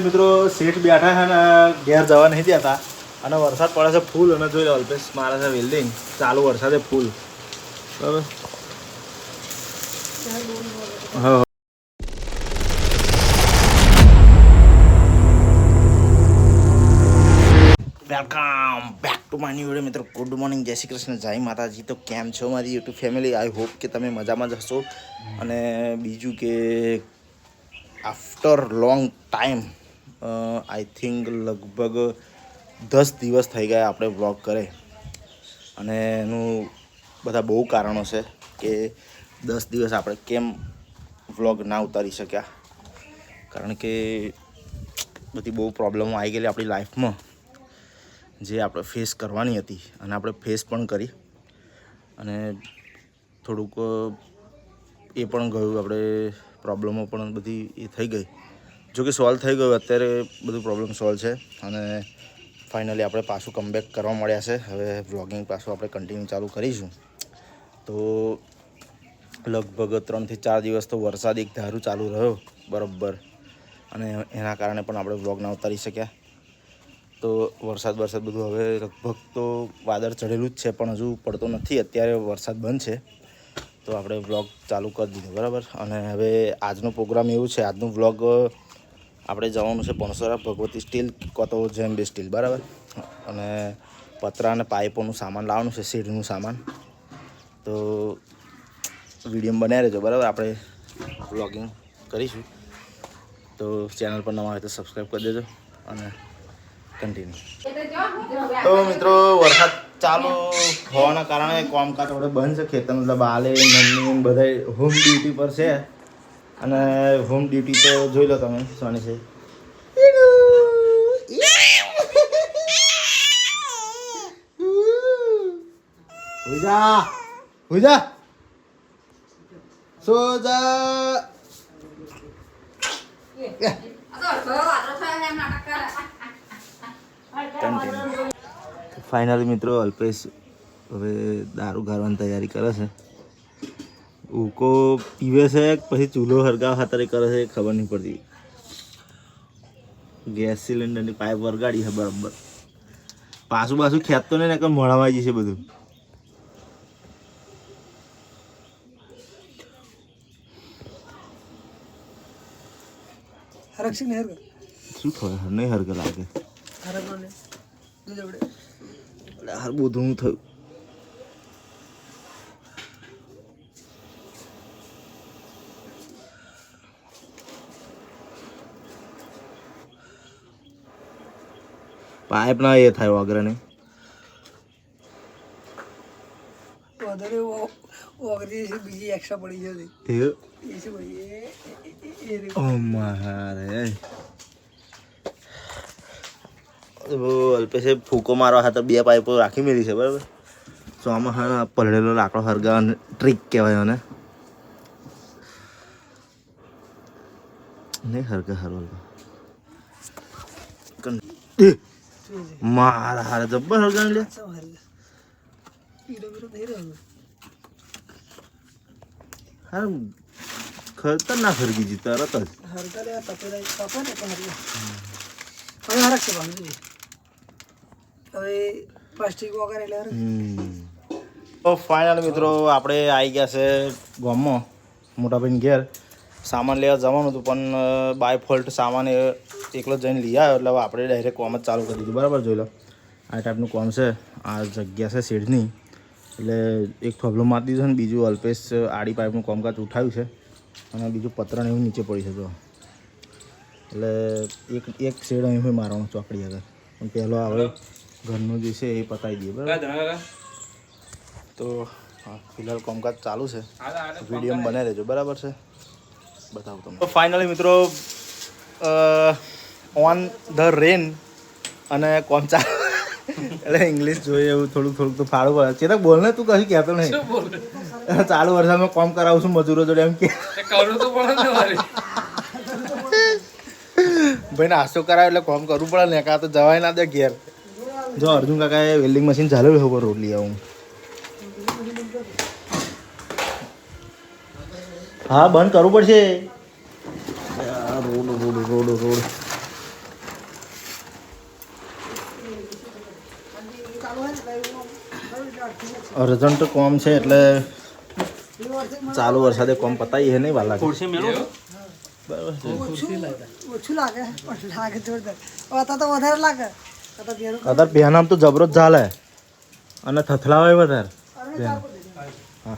મિત્રો સીટ બેઠા છે ને ઘેર જવા નહીં દેતા અને વરસાદ પડે છે ફૂલ અને જોઈ લો અલ્પેશ મારે છે વેલ્ડિંગ ચાલુ વરસાદે ફૂલ બરાબર. હા welcome back to my new video મિત્રો. ગુડ મોર્નિંગ, જય શ્રી કૃષ્ણ, જય માતાજી. તો કેમ છો મારી યુટ્યુબ ફેમિલી? આઈ હોપ કે તમે મજામાં જ હશો. અને બીજું કે after long time I think લગભગ 10 દિવસ થઈ ગયા આપણે વ્લોગ કરે અને એનું બધા બહુ કારણો છે કે 10 દિવસ આપણે કેમ વ્લોગ ના ઉતારી શક્યા. કારણ કે બધી બહુ પ્રોબ્લેમો આવી ગયેલી આપણી લાઈફમાં જે આપણે ફેસ કરવાની હતી અને આપણે ફેસ પણ કરી અને થોડુંક એ પણ ગયું, આપણે પ્રોબ્લેમો પણ બધી એ થઈ ગઈ. જો કે સોલ્વ થઈ ગયું, અત્યારે બધું પ્રોબ્લેમ સોલ્વ છે અને ફાઇનલી આપણે પાછું કમબેક કરવા મળ્યા છે. હવે વ્લોગિંગ પાછું આપણે કન્ટિન્યુ ચાલુ કરીશું. તો લગભગ 3 થી 4 દિવસ તો વરસાદ એક ધારું ચાલુ રહ્યો બરાબર અને એના કારણે પણ આપણે વ્લોગ ના ઉતારી શક્યા. તો વરસાદ બધું હવે લગભગ તો વાદળ ચઢેલું જ છે પણ હજુ પડતો નથી. અત્યારે વરસાદ બંધ છે તો આપણે વ્લોગ ચાલુ કરી દીધો બરાબર. અને હવે આજનો પ્રોગ્રામ એવું છે, આજનું વ્લોગ આપણે જવાનું છે પણસરા ભગવતી સ્ટીલ કાં તો જેમ્બે સ્ટીલ બરાબર. અને પતરા અને પાઇપોનું સામાન લાવવાનું છે, શેડનું સામાન. તો વિડીયો બનાવી રહેજો બરાબર, આપણે વ્લોગિંગ કરીશું. તો ચેનલ પર નવા હોય તો સબસ્ક્રાઈબ કરી દેજો અને કન્ટિન્યુ. તો મિત્રો વરસાદ ચાલુ હોવાના કારણે કામકાજ આપણે બંધ છે. ખેતર મતલબ આલે મમ્મી બધા હોમ ડ્યુટી પર છે અને હોમ ડ્યુટી તો જોઈ લો તમે સોની છે. હુજા સોજા ફાઇનલી મિત્રો અલ્પેશ હવે દારૂ ગાળવાની તૈયારી કરે છે. ઉકો પીવે છે પછી ચૂલો હરગાવ ખાતર કરે છે ખબર નહીં પડતી. ગેસ સિલિન્ડરની પાઇપ વરગાડી છે બરાબર. પાછું ખેંચતો નહીં ને મળવાઈ જશે બધું. શું થયું? નહીં હરગ લાગે હાર બધું થયું. પાઇપ ના એ થાય વગર નહીં બીજી એક્સ્ટ્રા પડી જતી અલ્પેશે ફૂકો મારવા ખાતર 2 પાઇપો રાખી મેલી છે બરાબર. તો આમાં હા પલળેલો લાકડો હરગાવાની ટ્રીક કહેવાય અને નહીં હરગા હરવા મારા હારે જબ્બર હરગાની લે. હા ખતરનાક હરગી જી તરત જ. તો ફાઇનલ મિત્રો આપણે આવી ગયા છે ગામમાં મોટાભાઈને ઘેર. સામાન લેવા જવાનું હતું પણ બાય ફોલ્ટ સામાન એકલો જઈને લઈ આવ્યો એટલે આપણે ડાયરેક્ટ કોમ જ ચાલુ કરી દીધું બરાબર. જોઈ લો આ ટાઈપનું કોમ છે. આ જગ્યા છે શેડની એટલે એક પ્રોબ્લેમ મારી દીધો ને બીજું અલ્પેશ આડી પાઇપનું કામકાજ ઉઠાવ્યું છે અને બીજું પતરાને એવું નીચે પડી છે. જો એટલે એક શેડ અહીં હોય મારવાનું ચોકડી આગળ પણ પહેલો હવે ઘરનું જે છે એ પતાવી દઈએ બરાબર. તો ફિલહાલ કામકાજ ચાલુ છે, વિડીયો બનાવી રહેજો બરાબર છે, બતાવું તમને. તો ફાઇનલી મિત્રો ઓન ધ રેન અને કોમ ચાલુ એટલે ઇંગ્લિશ જોઈએ એવું થોડુંક તો ફાળું પડે. ચેતક બોલ ને, તું કશું કહેતો નહીં. ચાલુ વરસાદમાં કામ કરાવું છું મજૂરો જોડે એમ કે ભાઈ નાસ્તો કરાવે એટલે કામ કરવું પડે ને, કાં તો જવાય ના દે ઘેર. જો અર્જુન કાકાએ વેલ્ડિંગ મશીન ચાલુ હોય રોટલી આવું. હા બંધ કરવું પડશે. રોડ અર્જન્ટ કોમ છે એટલે ચાલુ વરસાદે કોમ પતાવી છે નહીં વાર લાગે બરાબર છે. ઓછું લાગે પણ લાગે જોરદાર અત્યારે તો વધારે લાગે કદાચ પહેનામ તો જબરો જ ચાલે અને થથલાવે વધારે બેન. હા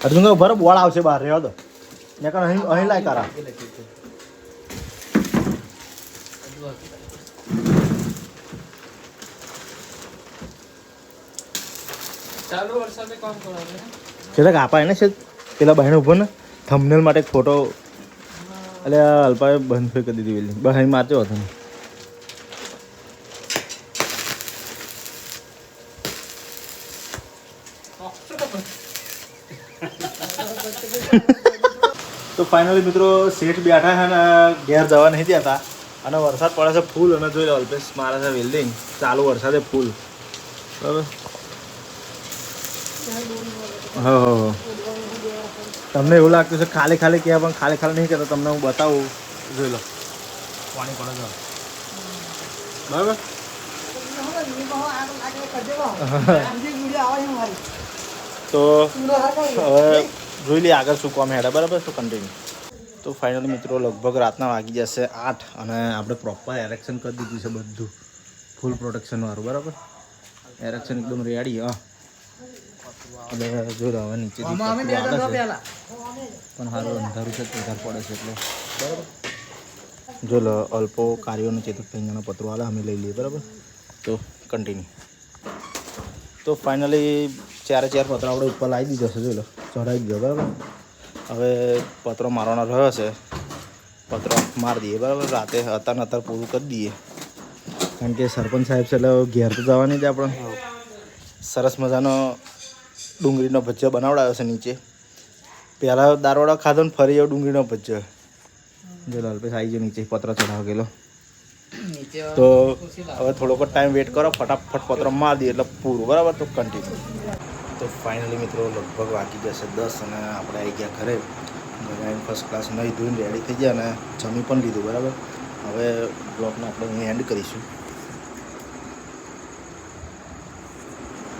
અર્જુન ભરે બોળ આવશે બહાર રહેવા દો ને કારણ અહીં લાય કારા ચાલુ વરસાદે કામ કરો છે કાપા એને છે પેલા બહેન ઉભો ને થંબનેલ માટે એક ફોટો એટલે અલ્પાએ બંધ કરી દીધી પેલી બસ અહીં મારજો હતો ને તો ફાઇનલી મિત્રો શેઠ બેઠા છે ને ઘેર જવા નહીં દેતા અને વરસાદ પડે છે ફૂલ અને જોઈ લો અલ્પેશ મારે છે વેલ્ડિંગ ચાલુ વરસાદે ફૂલ બરાબર. હા તમને એવું લાગતું છે ખાલી ખાલી કહેવાય પણ ખાલી ખાલી નહીં કહેતા તમને હું બતાવું જોઈ લો પાણી પડે છે બરાબર. તો હવે જોઈ લઈએ આગળ શું કામ હેડા બરાબર તો કન્ટિન્યુ. તો ફાઇનલી મિત્રો લગભગ રાતના વાગી જશે 8 અને આપણે પ્રોપર એરેક્શન કરી દીધું છે બધું ફૂલ પ્રોટેક્શનવાળું બરાબર. એરેક્શન એકદમ રેડી. હા એટલે જો હવે નીચે પણ સારું અંધારું છે વધારે પડે છે એટલે બરાબર. જો લો અલ્પો કાર્યોનો ચેતક પૈંજાનો પત્રો હાલે અમે લઈ લઈએ બરાબર. તો કન્ટિન્યુ. તો ફાઇનલી 4 પત્રો આપણે ઉપર લાવી દીધો છે. જોઈ લો ચઢાવી દીધો બરાબર. હવે પત્રો મારવાનો રહ્યો છે પત્રો મારી દઈએ બરાબર. રાતે અત્યારે પૂરું કરી દઈએ કારણ કે સરપંચ સાહેબ છે એટલે ઘેર તો જવાની જ આપણે. સરસ મજાનો ડુંગળીનો ભજીયો બનાવડાવ્યો છે નીચે. પહેલાં દારવાડા ખાધો ને ફરી એવો ડુંગળીનો ભજીયો. જો લાલપેશ આવી ગયો નીચે પત્ર ચઢાવ ગયેલો. તો હવે થોડોક ટાઈમ વેટ કરો ફટાફટ પત્ર મારી દઈએ એટલે પૂરું બરાબર. તો કન્ટિન્યુ. તો ફાઇનલી મિત્રો લગભગ વાગી જશે 10 અને આપણે આવી ગયા ઘરે. ફર્સ્ટ ક્લાસ નહીં ધોઈને રેડી થઈ ગયા અને જમી પણ લીધું બરાબર. હવે બ્લોગને આપણે અહીં એન્ડ કરીશું.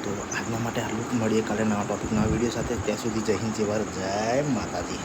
તો આજના માટે આટલું મળીએ કાલે નવા ટોપિક નવા વિડીયો સાથે. ત્યાં સુધી જય હિન્દ જય ભારત જય માતાજી.